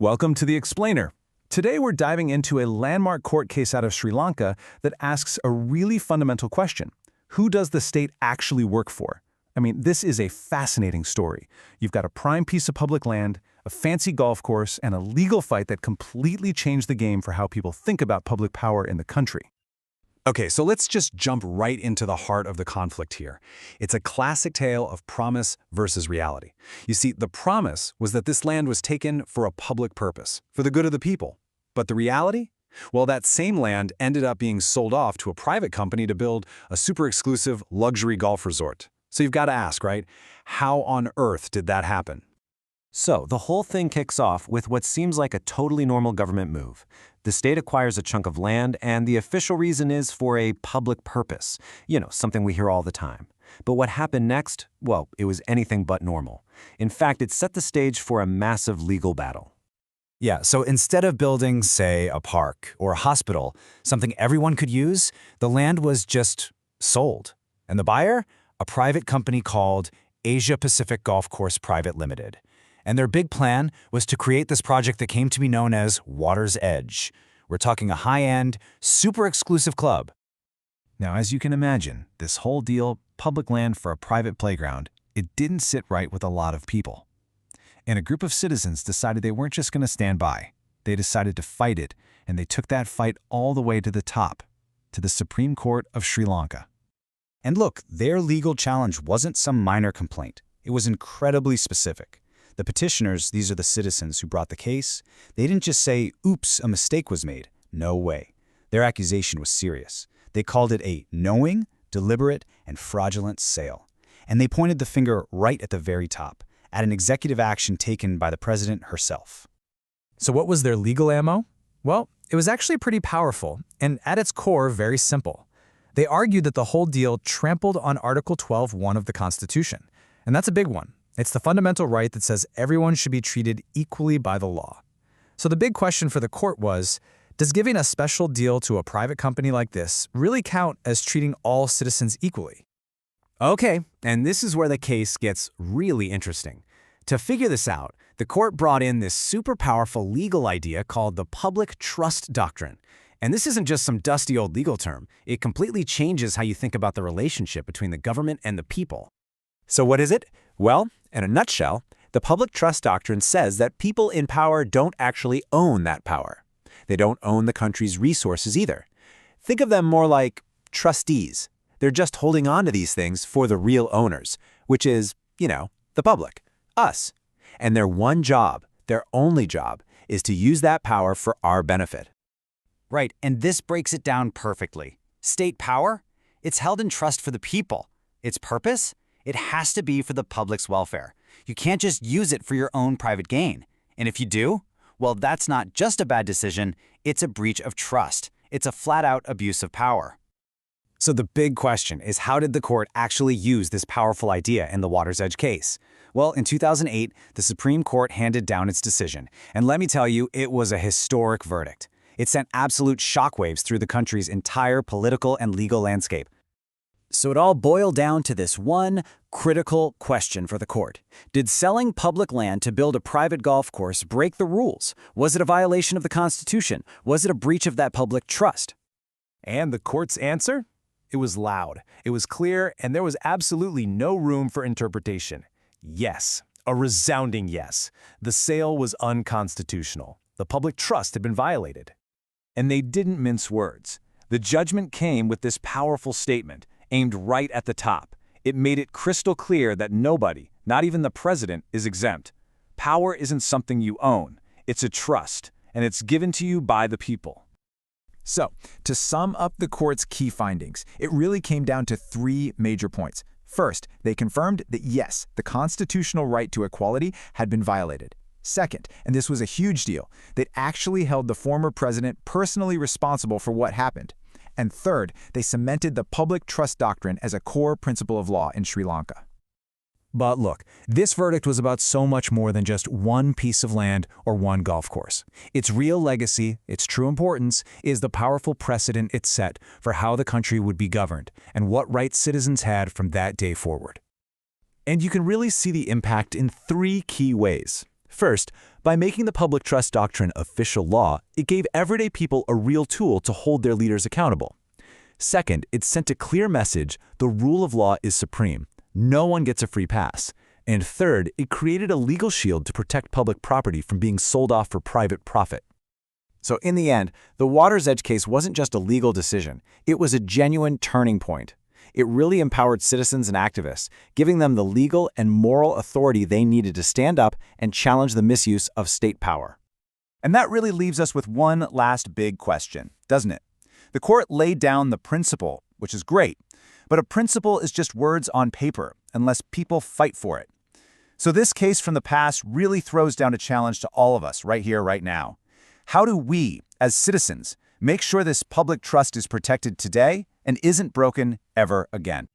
Welcome to The Explainer. Today we're diving into a landmark court case out of Sri Lanka that asks a really fundamental question. Who does the state actually work for? I mean, this is a fascinating story. You've got a prime piece of public land, a fancy golf course, and a legal fight that completely changed the game for how people think about public power in the country. Okay, so let's just jump right into the heart of the conflict here. It's a classic tale of promise versus reality. You see, the promise was that this land was taken for a public purpose, for the good of the people. But the reality? Well, that same land ended up being sold off to a private company to build a super exclusive luxury golf resort. So you've got to ask, right? How on earth did that happen? So, the whole thing kicks off with what seems like a totally normal government move. The state acquires a chunk of land, and the official reason is for a public purpose. You know, something we hear all the time. But what happened next? Well, it was anything but normal. In fact, it set the stage for a massive legal battle. Yeah, so instead of building, say, a park or a hospital, something everyone could use, the land was just sold. And the buyer? A private company called Asia Pacific Golf Course Private Limited. And their big plan was to create this project that came to be known as Water's Edge. We're talking a high-end, super exclusive club. Now, as you can imagine, this whole deal, public land for a private playground, it didn't sit right with a lot of people. And a group of citizens decided they weren't just going to stand by. They decided to fight it, and they took that fight all the way to the top, to the Supreme Court of Sri Lanka. And look, their legal challenge wasn't some minor complaint. It was incredibly specific. The petitioners, these are the citizens who brought the case, they didn't just say, oops, a mistake was made. No way. Their accusation was serious. They called it a knowing, deliberate, and fraudulent sale. And they pointed the finger right at the very top, at an executive action taken by the president herself. So what was their legal ammo? Well, it was actually pretty powerful, and at its core, very simple. They argued that the whole deal trampled on Article 12(1) of the Constitution. And that's a big one. It's the fundamental right that says everyone should be treated equally by the law. So the big question for the court was, does giving a special deal to a private company like this really count as treating all citizens equally? Okay, and this is where the case gets really interesting. To figure this out, the court brought in this super powerful legal idea called the public trust doctrine. And this isn't just some dusty old legal term. It completely changes how you think about the relationship between the government and the people. So what is it? Well, in a nutshell, the public trust doctrine says that people in power don't actually own that power. They don't own the country's resources either. Think of them more like trustees. They're just holding on to these things for the real owners, which is, the public, us. And their one job, their only job, is to use that power for our benefit. Right, and this breaks it down perfectly. State power? It's held in trust for the people. Its purpose? It has to be for the public's welfare. You can't just use it for your own private gain. And if you do, well, that's not just a bad decision, it's a breach of trust. It's a flat-out abuse of power. So the big question is, how did the court actually use this powerful idea in the Water's Edge case? Well, in 2008, the Supreme Court handed down its decision. And let me tell you, it was a historic verdict. It sent absolute shockwaves through the country's entire political and legal landscape. So it all boiled down to this one critical question for the court. Did selling public land to build a private golf course break the rules? Was it a violation of the Constitution? Was it a breach of that public trust? And the court's answer? It was loud, it was clear, and there was absolutely no room for interpretation. Yes, a resounding yes. The sale was unconstitutional. The public trust had been violated. And they didn't mince words. The judgment came with this powerful statement, aimed right at the top. It made it crystal clear that nobody, not even the president, is exempt. Power isn't something you own. It's a trust, and it's given to you by the people. So, to sum up the court's key findings, it really came down to three major points. First, they confirmed that yes, the constitutional right to equality had been violated. Second, and this was a huge deal, they actually held the former president personally responsible for what happened. And third, they cemented the public trust doctrine as a core principle of law in Sri Lanka. But look, this verdict was about so much more than just one piece of land or one golf course. Its real legacy, its true importance, is the powerful precedent it set for how the country would be governed and what rights citizens had from that day forward. And you can really see the impact in three key ways. First, By making the public trust doctrine official law, it gave everyday people a real tool to hold their leaders accountable. Second, it sent a clear message: the rule of law is supreme. No one gets a free pass. And third, it created a legal shield to protect public property from being sold off for private profit. So in the end, the Water's Edge case wasn't just a legal decision. It was a genuine turning point. It really empowered citizens and activists, giving them the legal and moral authority they needed to stand up and challenge the misuse of state power. And that really leaves us with one last big question, doesn't it? The court laid down the principle, which is great, but a principle is just words on paper unless people fight for it. So this case from the past really throws down a challenge to all of us right here, right now. How do we, as citizens, make sure this public trust is protected today and isn't broken ever again?